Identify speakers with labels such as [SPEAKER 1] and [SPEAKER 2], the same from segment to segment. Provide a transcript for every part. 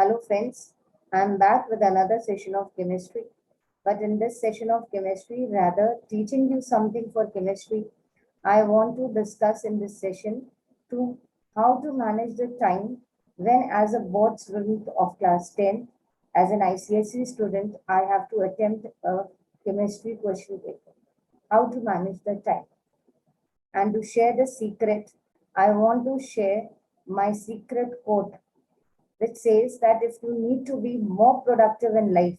[SPEAKER 1] Hello friends, I'm back with another session of chemistry. But in this session of chemistry, rather teaching you something for chemistry, I want to discuss in this session to how to manage the time when as a board student of class 10, as an ICSE student, I have to attempt a chemistry question paper. How to manage the time. And to share the secret, I want to share my secret quote which says that if you need to be more productive in life,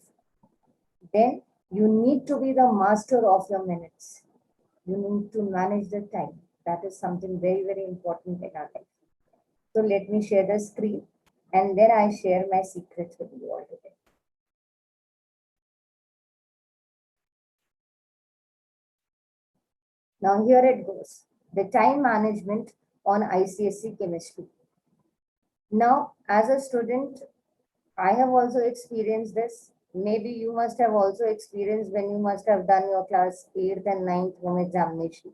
[SPEAKER 1] then you need to be the master of your minutes. You need to manage the time. That is something very, very important in our life. So let me share the screen and then I share my secrets with you all today. Now here it goes. The time management on ICSE chemistry. Now, as a student, I have also experienced this. Maybe you must have also experienced when you must have done your class 8th and 9th home examination.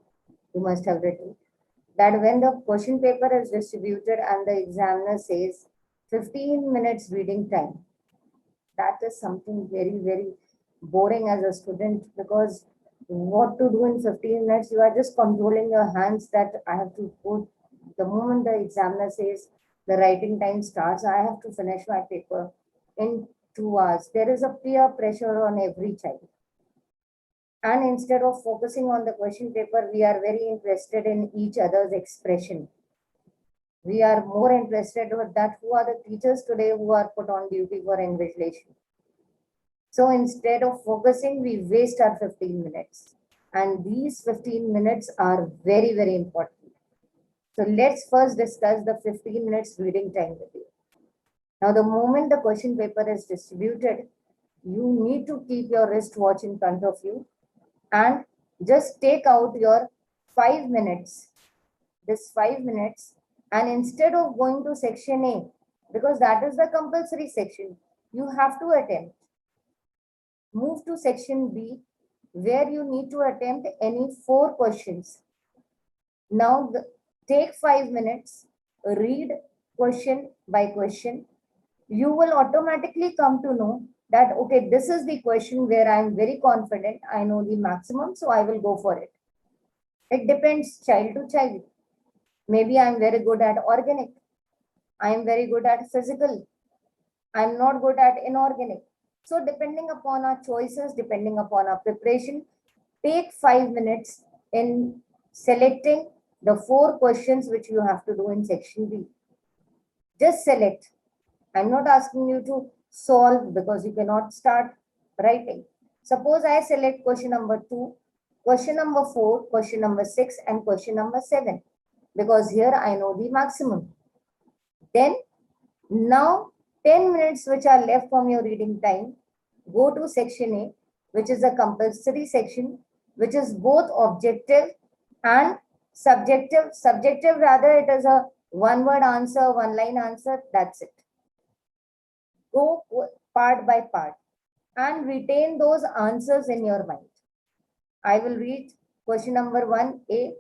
[SPEAKER 1] You must have written that when the question paper is distributed and the examiner says 15 minutes reading time, that is something very, very boring as a student because what to do in 15 minutes, you are just controlling your hands that I have to put the moment the examiner says the writing time starts, I have to finish my paper in 2 hours. There is a peer pressure on every child. And instead of focusing on the question paper, we are very interested in each other's expression. We are more interested with that who are the teachers today who are put on duty for invigilation. So instead of focusing, we waste our 15 minutes. And these 15 minutes are very, very important. So let's first discuss the 15 minutes reading time with you. Now, the moment the question paper is distributed, you need to keep your wristwatch in front of you and just take out your 5 minutes, this 5 minutes, and instead of going to section A, because that is the compulsory section, you have to attempt. Move to section B, where you need to attempt any 4 questions. Now, take 5 minutes, read question by question. You will automatically come to know that, okay, this is the question where I am very confident. I know the maximum, so I will go for it. It depends child to child. Maybe I'm very good at organic. I'm very good at physical. I'm not good at inorganic. So depending upon our choices, depending upon our preparation, take 5 minutes in selecting the 4 questions which you have to do in section B. Just select. I'm not asking you to solve because you cannot start writing. Suppose I select question number 2, question number 4, question number 6, and question number 7, because here I know the maximum. Then now 10 minutes which are left from your reading time, go to section A, which is a compulsory section, which is both objective and subjective. Subjective, rather, it is a one-word answer, one-line answer, that's it. Go part by part and retain those answers in your mind. I will read question number 1A.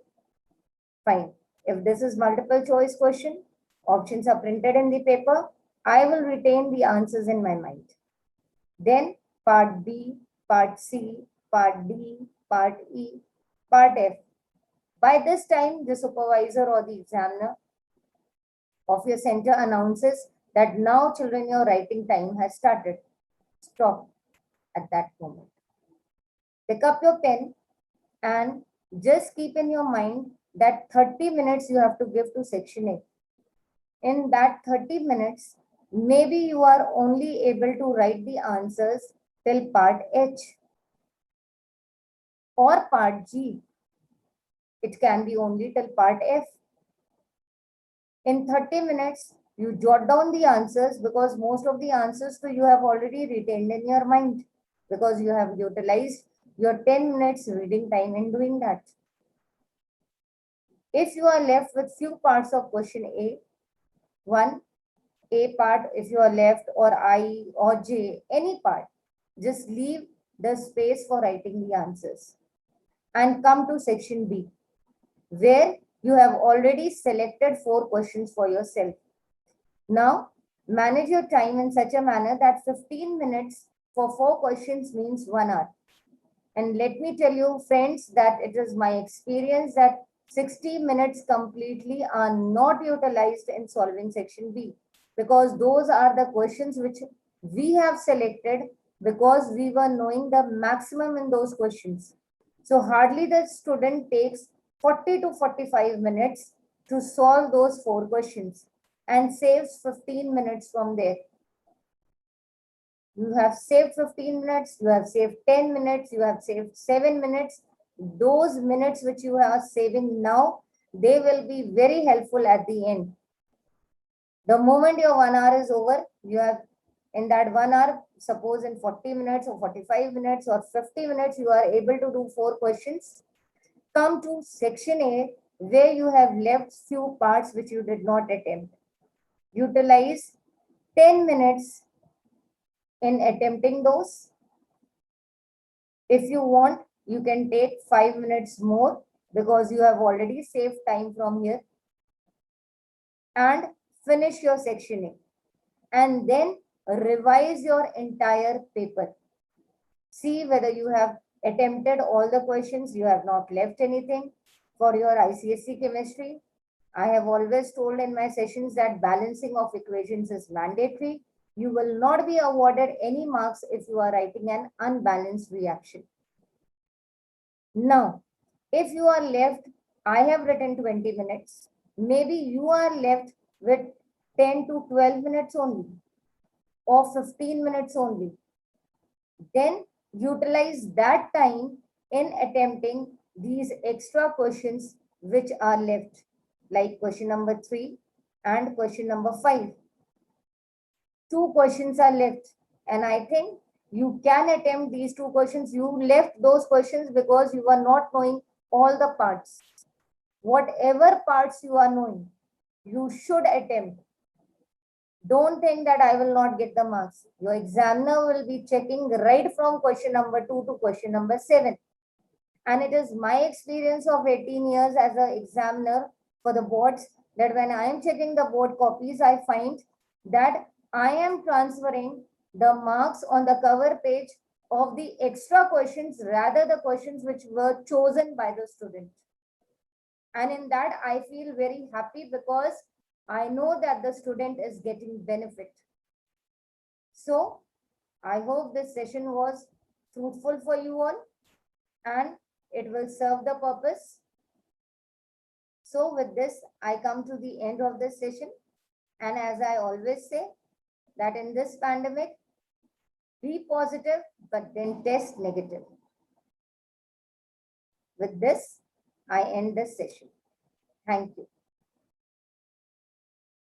[SPEAKER 1] Fine. If this is multiple choice question, options are printed in the paper, I will retain the answers in my mind. Then part B, part C, part D, part E, part F. By this time, the supervisor or the examiner of your center announces that now children, your writing time has started. Stop at that moment. Pick up your pen and just keep in your mind that 30 minutes you have to give to section A. In that 30 minutes, maybe you are only able to write the answers till part H or part G. It can be only till part F. In 30 minutes, you jot down the answers because most of the answers you have already retained in your mind because you have utilized your 10 minutes reading time in doing that. If you are left with few parts of question A, one A part, if you are left, or I or J, any part, just leave the space for writing the answers and come to section B, where you have already selected 4 questions for yourself. Now, Manage your time in such a manner that 15 minutes for 4 questions means 1 hour. And let me tell you, friends, that it is my experience that 60 minutes completely are not utilized in solving section B, because those are the questions which we have selected because we were knowing the maximum in those questions. So hardly the student takes 40 to 45 minutes to solve those 4 questions and saves 15 minutes from there. You have saved 15 minutes, you have saved 10 minutes, you have saved 7 minutes. Those minutes which you are saving now, they will be very helpful at the end. The moment your 1 hour is over, you have in that 1 hour, suppose in 40 minutes or 45 minutes or 50 minutes, you are able to do 4 questions. Come to section A, where you have left few parts which you did not attempt. Utilize 10 minutes in attempting those. If you want, you can take 5 minutes more because you have already saved time from here, and finish your section A. And then revise your entire paper. See whether you have attempted all the questions, you have not left anything. For your ICSE chemistry, I have always told in my sessions that balancing of equations is mandatory. You will not be awarded any marks if you are writing an unbalanced reaction. Now, if you are left, I have written 20 minutes. Maybe you are left with 10 to 12 minutes only or 15 minutes only. Then utilize that time in attempting these extra questions which are left, like question number 3 and question number 5. 2 questions are left, and I think you can attempt these 2 questions. You left those questions because you are not knowing all the parts. Whatever parts you are knowing, you should attempt. Don't think that I will not get the marks. Your examiner will be checking right from question number 2 to question number 7. And it is my experience of 18 years as an examiner for the boards that when I am checking the board copies, I find that I am transferring the marks on the cover page of the extra questions rather the questions which were chosen by the student. And in that, I feel very happy because I know that the student is getting benefit. So I hope this session was fruitful for you all and it will serve the purpose. So with this, I come to the end of this session. And as I always say, that in this pandemic, be positive, but then test negative. With this, I end this session. Thank you.